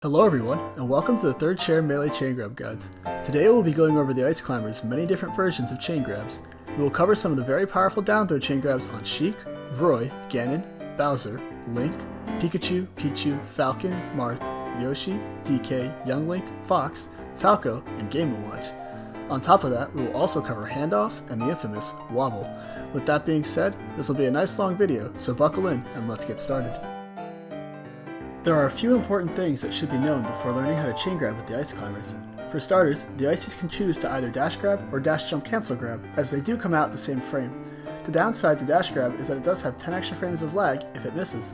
Hello everyone, and welcome to the third share Melee Chaingrab Guides. Today we'll be going over the Ice Climbers' many different versions of chaingrabs. We will cover some of the very powerful down throw chaingrabs on Sheik, Roy, Ganon, Bowser, Link, Pikachu, Pichu, Falcon, Marth, Yoshi, DK, Young Link, Fox, Falco, and Game & Watch. On top of that, we will also cover handoffs and the infamous wobble. With that being said, this will be a nice long video, so buckle in and let's get started. There are a few important things that should be known before learning how to chain grab with the Ice Climbers. For starters, the Icies can choose to either dash grab or dash jump cancel grab, as they do come out the same frame. The downside to dash grab is that it does have 10 extra frames of lag if it misses.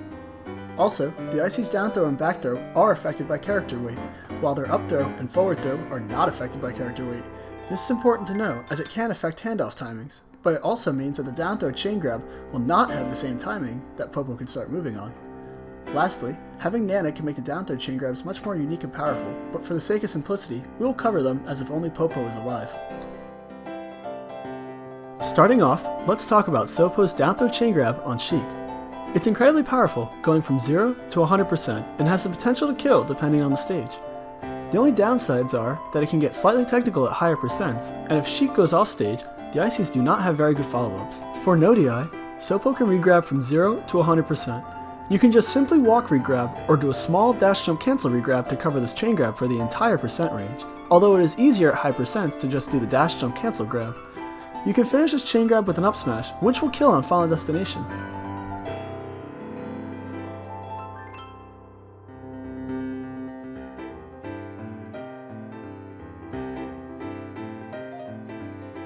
Also, the Icies down throw and back throw are affected by character weight, while their up throw and forward throw are not affected by character weight. This is important to know as it can affect handoff timings, but it also means that the down throw chain grab will not have the same timing that Popo can start moving on. Lastly, having Nana can make the down throw chain grabs much more unique and powerful, but for the sake of simplicity, we will cover them as if only Popo is alive. Starting off, let's talk about Sopo's down throw chain grab on Sheik. It's incredibly powerful, going from 0 to 100%, and has the potential to kill depending on the stage. The only downsides are that it can get slightly technical at higher percents, and if Sheik goes off stage, the Icies do not have very good follow-ups. For no DI, Sopo can regrab from 0 to 100%. You can just simply walk regrab or do a small dash jump cancel regrab to cover this chain grab for the entire percent range, although it is easier at high percent to just do the dash jump cancel grab. You can finish this chain grab with an up smash, which will kill on Final Destination.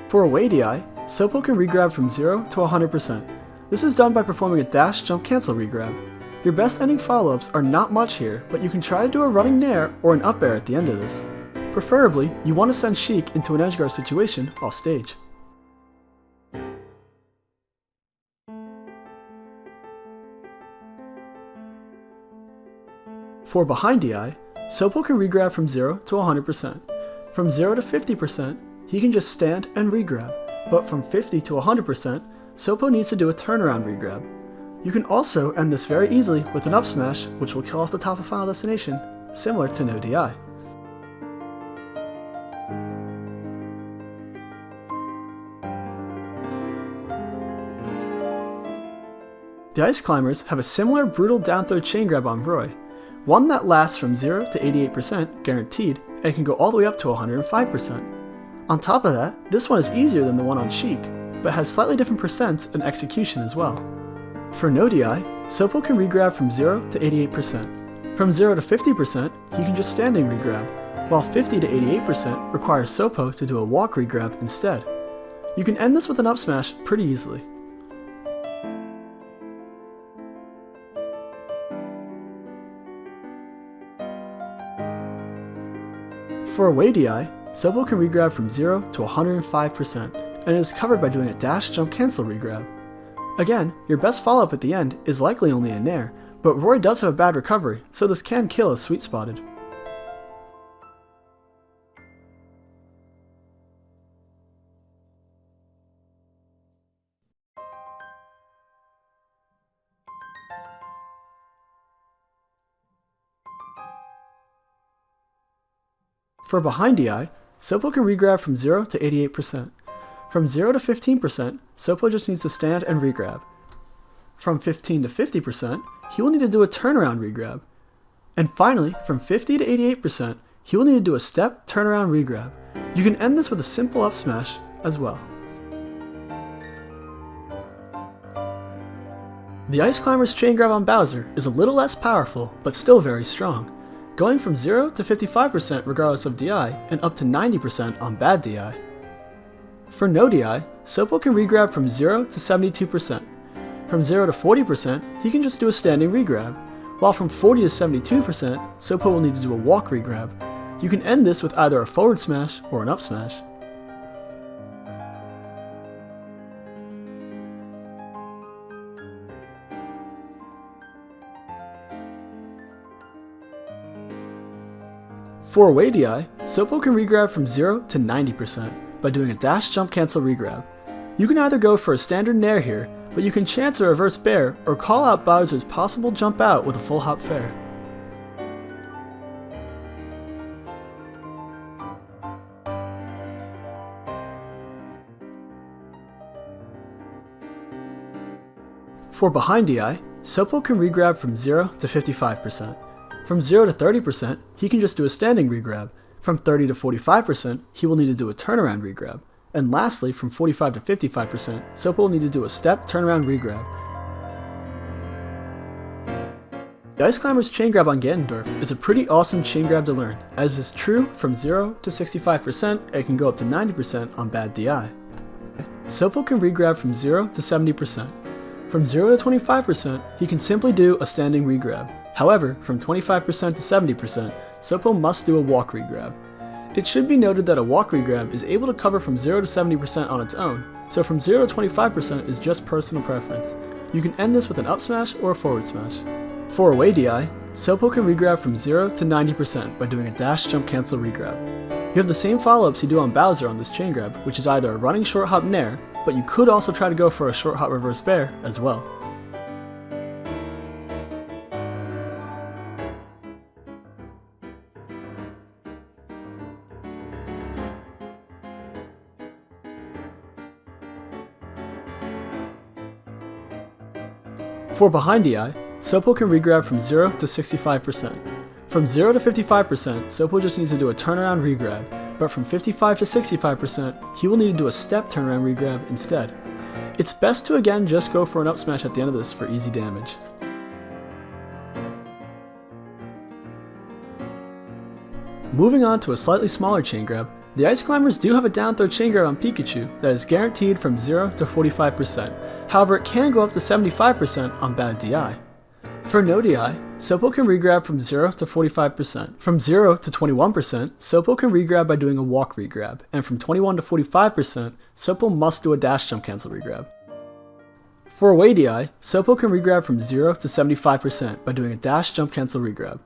For away DI, Sopo can regrab from 0 to 100%. This is done by performing a dash jump cancel regrab. Your best ending follow-ups are not much here, but you can try to do a running nair or an up air at the end of this. Preferably, you want to send Sheik into an edge guard situation off stage. For behind DI, Sopo can regrab from 0 to 100%. From 0 to 50%, he can just stand and regrab, but from 50 to 100%, Sopo needs to do a turnaround regrab. You can also end this very easily with an up smash, which will kill off the top of Final Destination, similar to no DI. The Ice Climbers have a similar brutal down throw chain grab on Roy, one that lasts from 0 to 88% guaranteed and can go all the way up to 105%. On top of that, this one is easier than the one on Sheik, but has slightly different percents and execution as well. For no DI, Sopo can regrab from 0 to 88%. From 0 to 50%, he can just standing regrab, while 50 to 88% requires Sopo to do a walk regrab instead. You can end this with an up smash pretty easily. For away DI, Sopo can regrab from 0 to 105%, and it is covered by doing a dash jump cancel regrab. Again, your best follow-up at the end is likely only a nair, but Roy does have a bad recovery, so this can kill if sweet spotted. For behind DI, Sopo can regrab from 0 to 88%. From 0 to 15%, Sopo just needs to stand and regrab. From 15 to 50%, he will need to do a turnaround regrab. And finally, from 50 to 88%, he will need to do a step turnaround regrab. You can end this with a simple up smash as well. The Ice Climbers chain grab on Bowser is a little less powerful, but still very strong, going from 0 to 55% regardless of DI, and up to 90% on bad DI. For no DI, Sopo can regrab from 0 to 72%. From 0 to 40%, he can just do a standing regrab, while from 40 to 72%, Sopo will need to do a walk regrab. You can end this with either a forward smash or an up smash. For away DI, Sopo can regrab from 0 to 90%. By doing a dash jump cancel regrab. You can either go for a standard nair here, but you can chance a reverse bear or call out Bowser's possible jump out with a full hop fair. For behind DI, Sopo can regrab from 0 to 55%. From 0 to 30%, he can just do a standing regrab. From 30 to 45%, he will need to do a turnaround regrab. And lastly, from 45 to 55%, Sopo will need to do a step turnaround regrab. The Ice Climbers Chaingrab on Ganondorf is a pretty awesome chaingrab to learn, as is true from 0 to 65%, and it can go up to 90% on bad DI. Sopo can regrab from 0 to 70%. From 0 to 25%, he can simply do a standing regrab. However, from 25% to 70%, Sopo must do a walk regrab. It should be noted that a walk regrab is able to cover from 0 to 70% on its own, so from 0 to 25% is just personal preference. You can end this with an up smash or a forward smash. For away DI, Sopo can regrab from 0 to 90% by doing a dash jump cancel regrab. You have the same follow-ups you do on Bowser on this chaingrab, which is either a running short hop nair, but you could also try to go for a short hop reverse bear as well. For behind DI, Sopo can regrab from 0 to 65%. From 0 to 55%, Sopo just needs to do a turnaround regrab, but from 55 to 65%, he will need to do a step turnaround regrab instead. It's best to again just go for an up smash at the end of this for easy damage. Moving on to a slightly smaller chaingrab, the Ice Climbers do have a down throw chaingrab on Pikachu that is guaranteed from 0 to 45%, however it can go up to 75% on bad DI. For no DI, Sopo can regrab from 0 to 45%. From 0 to 21%, Sopo can regrab by doing a walk regrab, and from 21 to 45%, Sopo must do a dash jump cancel regrab. For away DI, Sopo can regrab from 0 to 75% by doing a dash jump cancel regrab.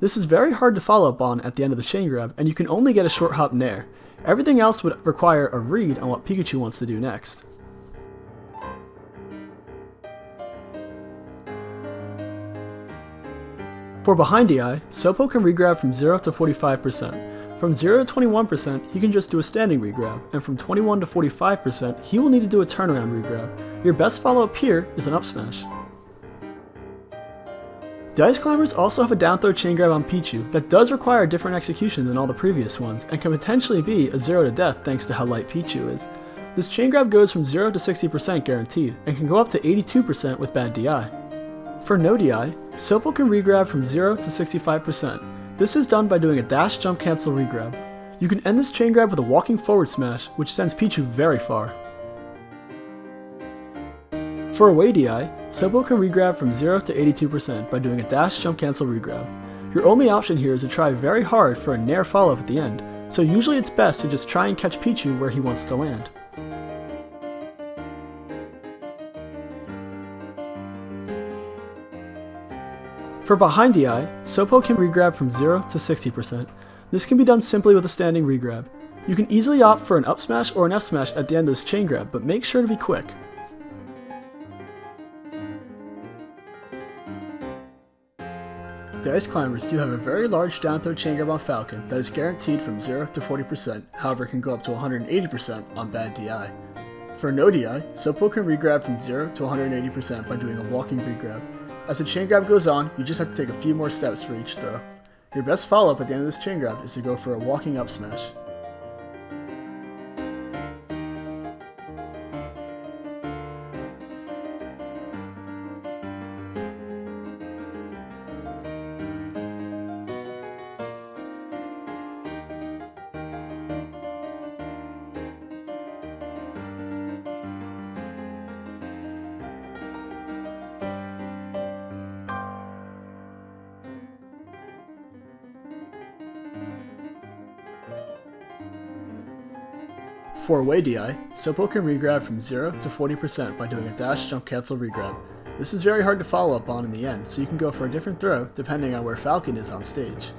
This is very hard to follow up on at the end of the chaingrab, and you can only get a short hop nair. Everything else would require a read on what Pikachu wants to do next. For behind DI, Sopo can regrab from 0 to 45%. From 0 to 21%, he can just do a standing regrab, and from 21 to 45%, he will need to do a turnaround regrab. Your best follow-up here is an up smash. The Ice Climbers also have a down throw chaingrab on Pichu that does require a different execution than all the previous ones, and can potentially be a 0 to death thanks to how light Pichu is. This chaingrab goes from 0 to 60% guaranteed, and can go up to 82% with bad DI. For no DI, Sopo can regrab from 0 to 65%. This is done by doing a dash jump cancel regrab. You can end this chaingrab with a walking forward smash, which sends Pichu very far. For away DI, Sopo can regrab from 0 to 82% by doing a dash jump cancel regrab. Your only option here is to try very hard for a nair follow-up at the end, so usually it's best to just try and catch Pichu where he wants to land. For behind DI, Sopo can regrab from 0 to 60%. This can be done simply with a standing regrab. You can easily opt for an up smash or an F smash at the end of this chaingrab, but make sure to be quick. The Ice Climbers do have a very large down throw chaingrab on Falcon that is guaranteed from 0 to 40%, however it can go up to 180% on bad DI. For no DI, Sopo can regrab from 0 to 180% by doing a walking regrab. As the chaingrab goes on, you just have to take a few more steps for each throw. Your best follow-up at the end of this chaingrab is to go for a walking up smash. For away DI, Sopo can regrab from 0 to 40% by doing a dash jump cancel regrab. This is very hard to follow up on in the end, so you can go for a different throw depending on where Falcon is on stage.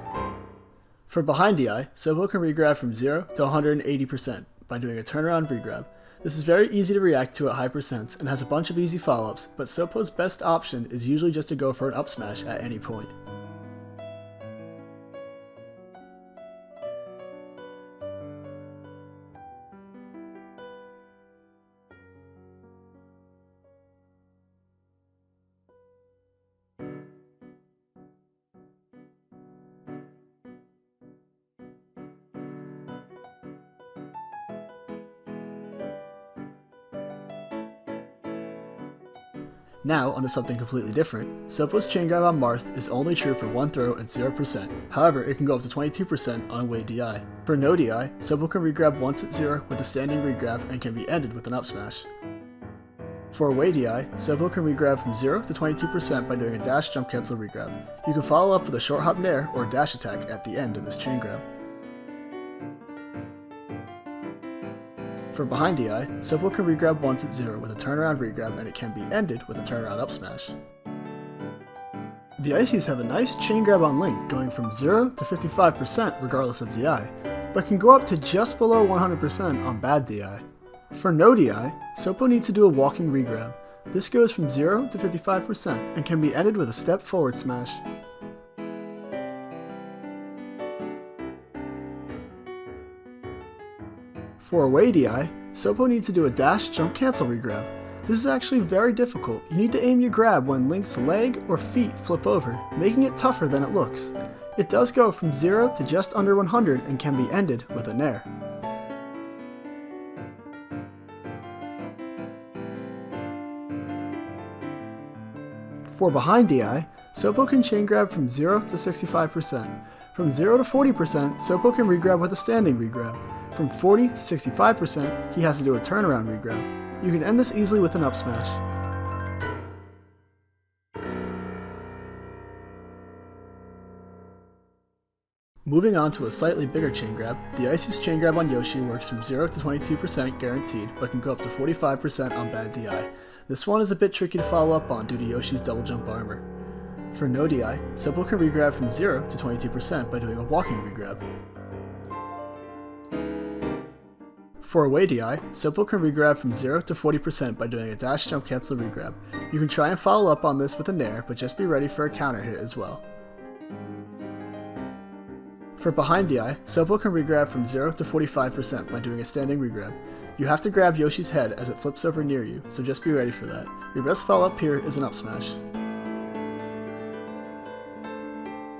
For behind DI, Sopo can regrab from 0 to 180% by doing a turnaround regrab. This is very easy to react to at high percents and has a bunch of easy follow-ups, but Sopo's best option is usually just to go for an up smash at any point. Now, onto something completely different. Sopo's Chaingrab on Marth is only true for one throw at 0%. However, it can go up to 22% on away DI. For no DI, Sopo can regrab once at 0 with a standing regrab and can be ended with an up smash. For away DI, Sopo can regrab from 0 to 22% by doing a dash jump cancel regrab. You can follow up with a short hop nair or dash attack at the end of this chain grab. For behind DI, Sopo can regrab once at 0 with a turnaround regrab and it can be ended with a turnaround up smash. The Icies have a nice chain grab on Link going from 0 to 55% regardless of DI, but can go up to just below 100% on bad DI. For no DI, Sopo needs to do a walking regrab. This goes from 0 to 55% and can be ended with a step forward smash. For away DI, Sopo needs to do a dash jump cancel regrab. This is actually very difficult. You need to aim your grab when Link's leg or feet flip over, making it tougher than it looks. It does go from 0 to just under 100 and can be ended with a nair. For behind DI, Sopo can chain grab from 0 to 65%. From 0 to 40%, Sopo can regrab with a standing regrab. From 40 to 65%, he has to do a turnaround regrab. You can end this easily with an up smash. Moving on to a slightly bigger chain grab, the Icies chain grab on Yoshi works from 0 to 22% guaranteed, but can go up to 45% on bad DI. This one is a bit tricky to follow up on due to Yoshi's double jump armor. For no DI, Sopo can regrab from 0 to 22% by doing a walking regrab. For away DI, Sopo can regrab from 0 to 40% by doing a dash jump cancel regrab. You can try and follow up on this with a nair, but just be ready for a counter hit as well. For behind DI, Sopo can regrab from 0 to 45% by doing a standing regrab. You have to grab Yoshi's head as it flips over near you, so just be ready for that. Your best follow up here is an up smash.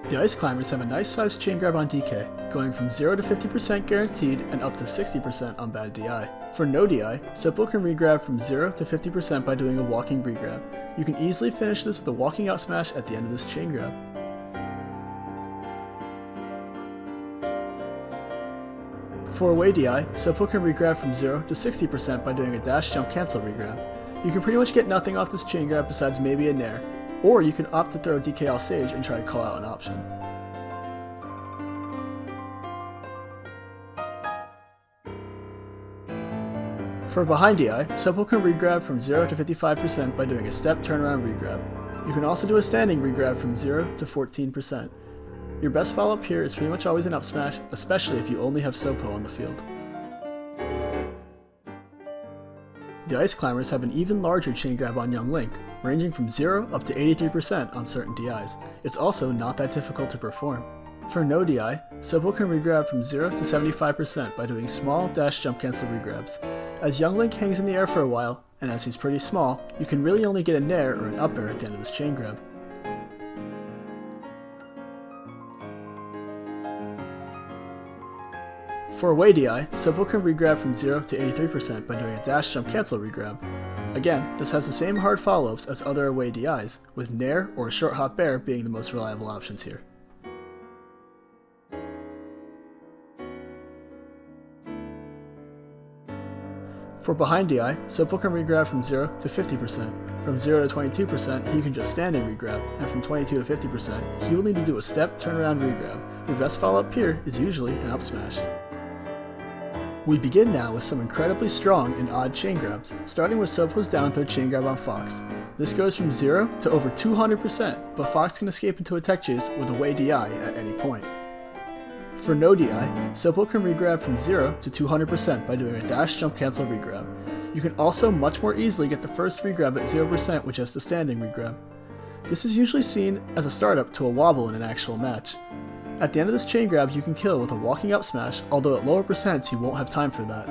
The Ice Climbers have a nice sized chain grab on DK, going from 0 to 50% guaranteed and up to 60% on bad DI. For no DI, Sopo can regrab from 0 to 50% by doing a walking regrab. You can easily finish this with a walking out smash at the end of this chain grab. For away DI, Sopo can regrab from 0 to 60% by doing a dash jump cancel regrab. You can pretty much get nothing off this chain grab besides maybe a nair, or you can opt to throw DK off stage and try to call out an option. For behind DI, Sopo can regrab from 0 to 55% by doing a step turnaround regrab. You can also do a standing regrab from 0 to 14%. Your best follow up here is pretty much always an up smash, especially if you only have Sopo on the field. The Ice Climbers have an even larger chain grab on young Link, ranging from 0 up to 83% on certain DIs. It's also not that difficult to perform. For no DI, Sopo can regrab from 0 to 75% by doing small dash jump cancel regrabs. As young Link hangs in the air for a while, and as he's pretty small, you can really only get a nair or an up air at the end of this chain grab. For away DI, Sopo can regrab from 0 to 83% by doing a dash jump cancel regrab. Again, this has the same hard follow-ups as other away DIs, with nair or a short hop bear being the most reliable options here. For behind DI, Sopo can regrab from 0 to 50%. From 0 to 22%, he can just stand and regrab, and from 22 to 50%, he will need to do a step turnaround regrab. Your best follow-up here is usually an up smash. We begin now with some incredibly strong and odd chain grabs, starting with Sopo's down throw chain grab on Fox. This goes from 0 to over 200%, but Fox can escape into a tech chase with away DI at any point. For no DI, Sopo can regrab from 0 to 200% by doing a dash jump cancel regrab. You can also much more easily get the first regrab at 0% with just a standing regrab. This is usually seen as a startup to a wobble in an actual match. At the end of this chain grab, you can kill with a walking up smash, although at lower percents you won't have time for that.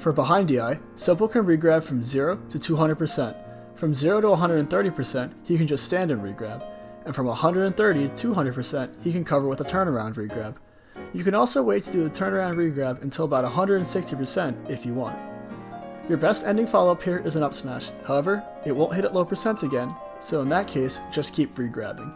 For behind DI, Supple can regrab from 0 to 200%. From 0 to 130%, he can just stand and regrab, and from 130 to 200%, he can cover with a turnaround regrab. You can also wait to do the turnaround regrab until about 160% if you want. Your best ending follow-up here is an up smash, however, it won't hit at low percents again, so in that case, just keep regrabbing.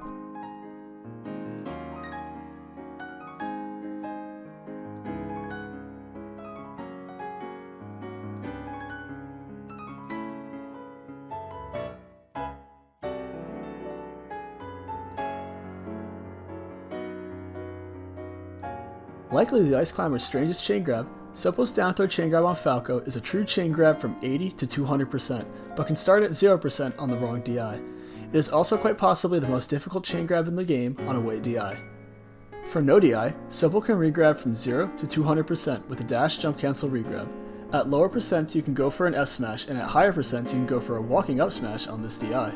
Likely the Ice Climber's strangest chain grab, Supple's down throw chain grab on Falco is a true chain grab from 80 to 200%, but can start at 0% on the wrong DI. It is also quite possibly the most difficult chain grab in the game on away DI. For no DI, Supple can regrab from 0 to 200% with a dash jump cancel regrab. At lower percents you can go for an F smash, and at higher percents you can go for a walking up smash on this DI.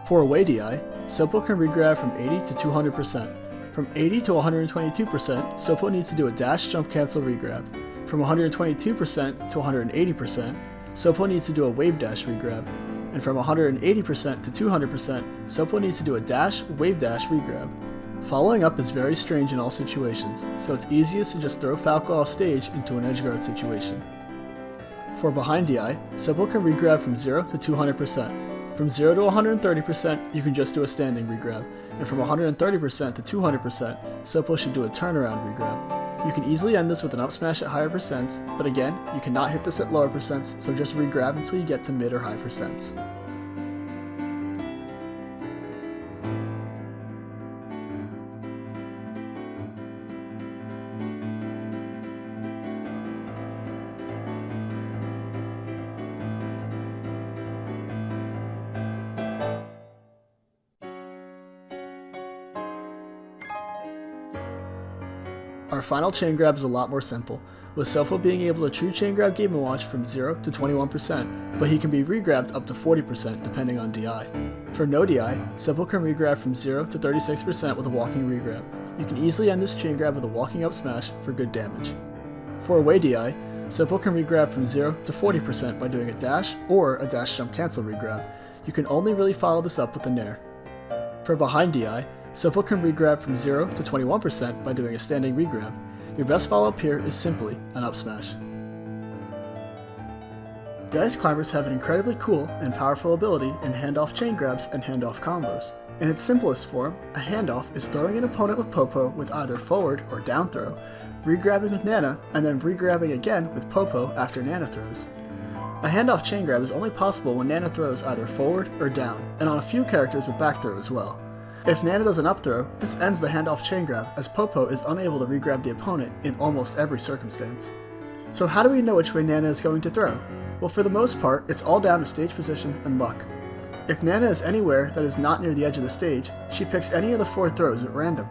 For away DI, Supple can regrab from 80 to 200%. From 80 to 122%, Supple needs to do a dash jump cancel regrab. From 122% to 180%, Supple needs to do a wave dash regrab. And from 180% to 200%, Supple needs to do a dash wave dash regrab. Following up is very strange in all situations, so it's easiest to just throw Falco off stage into an edge guard situation. For behind DI, Supple can regrab from 0 to 200%. From 0 to 130%, you can just do a standing regrab, and from 130% to 200%, Supple should do a turnaround regrab. You can easily end this with an up smash at higher percents, but again, you cannot hit this at lower percents, so just regrab until you get to mid or high percents. Our final chain grab is a lot more simple, with Supple being able to true chain grab Game & Watch from 0 to 21%, but he can be regrabbed up to 40% depending on DI. For no DI, Supple can regrab from 0 to 36% with a walking regrab. You can easily end this chain grab with a walking up smash for good damage. For away DI, Supple can regrab from 0 to 40% by doing a dash or a dash jump cancel regrab. You can only really follow this up with a nair. For behind DI, Supple can regrab from 0 to 21% by doing a standing regrab. Your best follow-up here is simply an up smash. The Ice Climbers have an incredibly cool and powerful ability in handoff chain grabs and handoff combos. In its simplest form, a handoff is throwing an opponent with Popo with either forward or down throw, regrabbing with Nana, and then regrabbing again with Popo after Nana throws. A handoff chain grab is only possible when Nana throws either forward or down, and on a few characters a back throw as well. If Nana does an up throw, this ends the handoff chain grab, as Popo is unable to regrab the opponent in almost every circumstance. So how do we know which way Nana is going to throw? Well, for the most part, it's all down to stage position and luck. If Nana is anywhere that is not near the edge of the stage, she picks any of the 4 throws at random.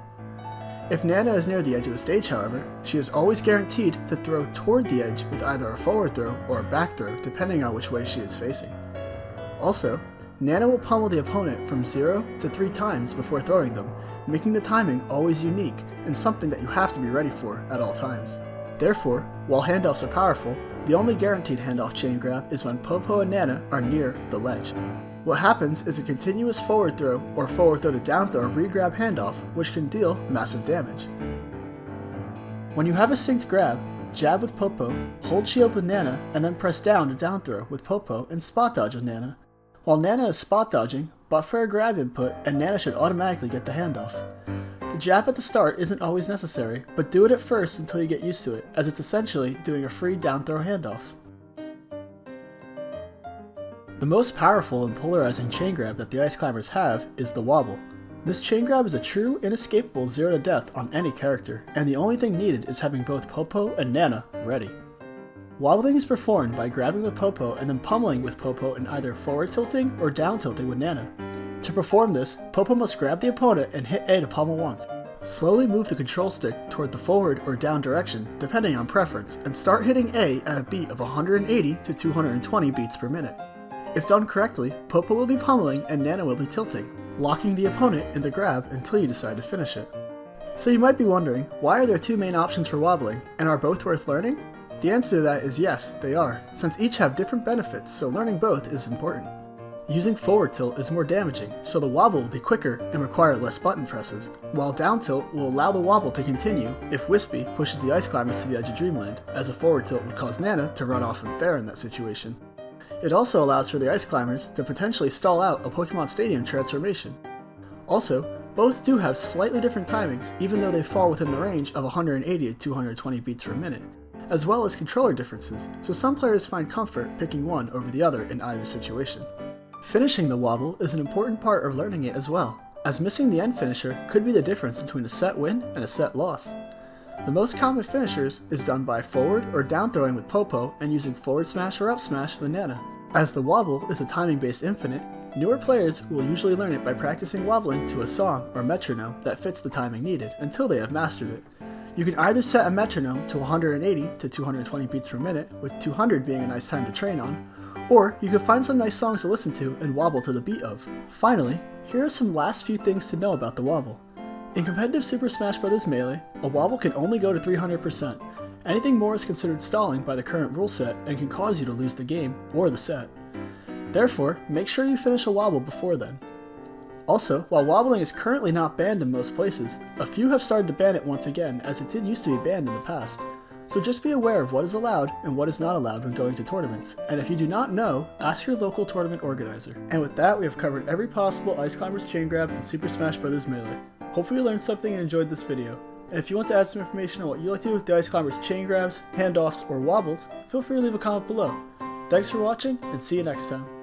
If Nana is near the edge of the stage, however, she is always guaranteed to throw toward the edge with either a forward throw or a back throw, depending on which way she is facing. Also, Nana will pummel the opponent from 0 to 3 times before throwing them, making the timing always unique and something that you have to be ready for at all times. Therefore, while handoffs are powerful, the only guaranteed handoff chain grab is when Popo and Nana are near the ledge. What happens is a continuous forward throw or forward throw to down throw regrab handoff, which can deal massive damage. When you have a synced grab, jab with Popo, hold shield with Nana, and then press down to down throw with Popo and spot dodge with Nana. While Nana is spot dodging, but for a grab input, and Nana should automatically get the handoff. The jab at the start isn't always necessary, but do it at first until you get used to it, as it's essentially doing a free down throw handoff. The most powerful and polarizing chain grab that the Ice Climbers have is the Wobble. This chain grab is a true, inescapable 0 to death on any character, and the only thing needed is having both Popo and Nana ready. Wobbling is performed by grabbing with Popo and then pummeling with Popo in either forward tilting or down tilting with Nana. To perform this, Popo must grab the opponent and hit A to pummel once. Slowly move the control stick toward the forward or down direction, depending on preference, and start hitting A at a beat of 180 to 220 beats per minute. If done correctly, Popo will be pummeling and Nana will be tilting, locking the opponent in the grab until you decide to finish it. So you might be wondering, why are there two main options for wobbling, and are both worth learning? The answer to that is yes, they are, since each have different benefits, so learning both is important. Using forward tilt is more damaging, so the wobble will be quicker and require less button presses, while down tilt will allow the wobble to continue if Wispy pushes the Ice Climbers to the edge of Dreamland, as a forward tilt would cause Nana to run off and fair in that situation. It also allows for the Ice Climbers to potentially stall out a Pokemon Stadium transformation. Also, both do have slightly different timings, even though they fall within the range of 180 to 220 beats per minute, as well as controller differences, so some players find comfort picking one over the other in either situation. Finishing the wobble is an important part of learning it as well, as missing the end finisher could be the difference between a set win and a set loss. The most common finishers is done by forward or down throwing with Popo and using forward smash or up smash with Nana. As the wobble is a timing based infinite, newer players will usually learn it by practicing wobbling to a song or metronome that fits the timing needed until they have mastered it. You can either set a metronome to 180 to 220 beats per minute, with 200 being a nice time to train on, or you can find some nice songs to listen to and wobble to the beat of. Finally, here are some last few things to know about the wobble. In competitive Super Smash Bros. Melee, a wobble can only go to 300%. Anything more is considered stalling by the current rule set and can cause you to lose the game or the set. Therefore, make sure you finish a wobble before then. Also, while wobbling is currently not banned in most places, a few have started to ban it once again, as it did used to be banned in the past. So just be aware of what is allowed and what is not allowed when going to tournaments, and if you do not know, ask your local tournament organizer. And with that, we have covered every possible Ice Climbers Chaingrab and Super Smash Bros. Melee. Hopefully you learned something and enjoyed this video. And if you want to add some information on what you like to do with the Ice Climbers Chaingrabs, Handoffs, or Wobbles, feel free to leave a comment below. Thanks for watching, and see you next time.